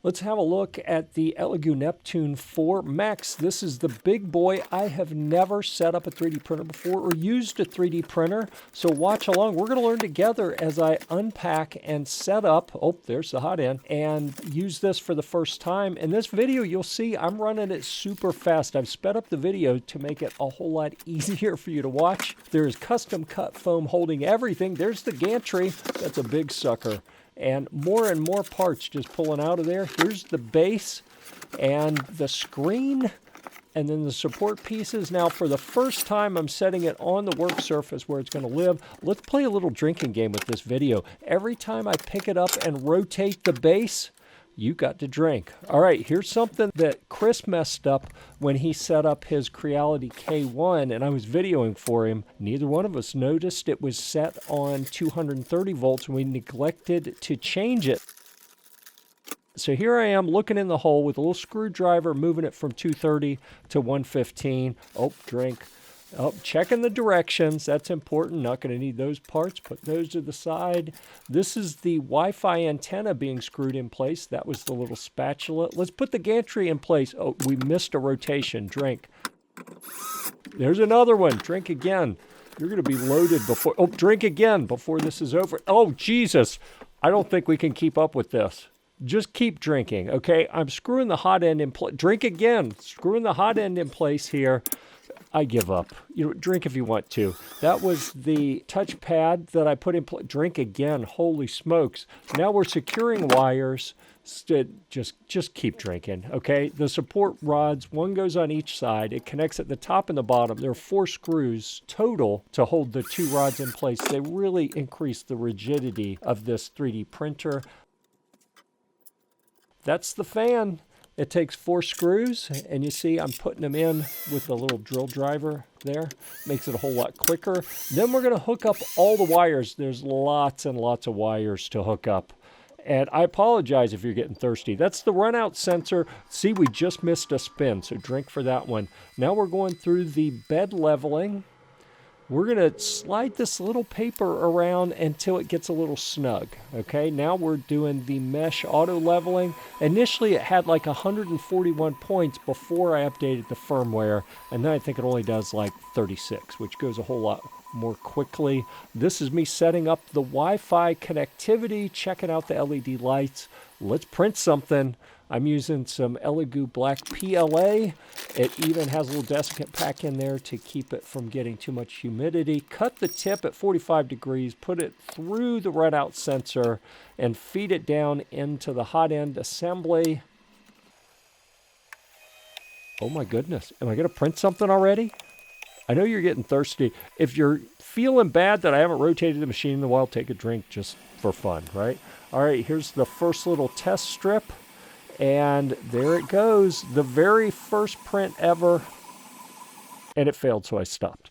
Let's have a look at the Elegoo Neptune 4 Max. This is the big boy. I have never set up a 3D printer before or used a 3D printer, so watch along. We're going to learn together as I unpack and set up, oh, there's the hot end, and use this for the first time. In this video, you'll see I'm running it super fast. I've sped up the video to make it a whole lot easier for you to watch. There's custom cut foam holding everything. There's the gantry. That's a big sucker. And more parts just pulling out of there. Here's the base and the screen and then the support pieces. Now, for the first time, I'm setting it on the work surface where it's going to live. Let's play a little drinking game with this video. Every time I pick it up and rotate the base, you got to drink. All right, here's something that Chris messed up when he set up his Creality K1, and I was videoing for him. Neither one of us noticed it was set on 230 volts, and we neglected to change it. So here I am looking in the hole with a little screwdriver, moving it from 230 to 115. Oh, drink. Oh, checking the directions. That's important. Not going to need those parts. Put those to the side. This is the Wi-Fi antenna being screwed in place. That was the little spatula. Let's put the gantry in place. Oh, we missed a rotation. Drink. There's another one. Drink again. You're going to be loaded before... Oh, drink again before this is over. Oh, Jesus. I don't think we can keep up with this. Just keep drinking, okay? I'm screwing the hot end in place. Drink again. Screwing the hot end in place here. I give up. You know, drink if you want to. That was the touchpad that I put in place. Drink again. Holy smokes. Now we're securing wires. Just keep drinking, okay? The support rods, one goes on each side. It connects at the top and the bottom. There are 4 screws total to hold the 2 rods in place. They really increase the rigidity of this 3D printer. That's the fan. It takes 4 screws, and you see I'm putting them in with the little drill driver there. Makes it a whole lot quicker. Then we're going to hook up all the wires. There's lots and lots of wires to hook up. And I apologize if you're getting thirsty. That's the runout sensor. See, we just missed a spin, so drink for that one. Now we're going through the bed leveling. We're going to slide this little paper around until it gets a little snug, okay? Now we're doing the mesh auto leveling. Initially, it had like 141 points before I updated the firmware, and then I think it only does like 36, which goes a whole lot more quickly. This is me setting up the Wi-Fi connectivity, checking out the LED lights. Let's print something. I'm using some Elegoo Black PLA. It even has a little desiccant pack in there to keep it from getting too much humidity. Cut the tip at 45 degrees, put it through the runout sensor, and feed it down into the hot end assembly. Oh my goodness, am I gonna print something already? I know you're getting thirsty. If you're feeling bad that I haven't rotated the machine in a while, take a drink just for fun, right? All right, here's the first little test strip. And there it goes, the very first print ever, and it failed, so I stopped.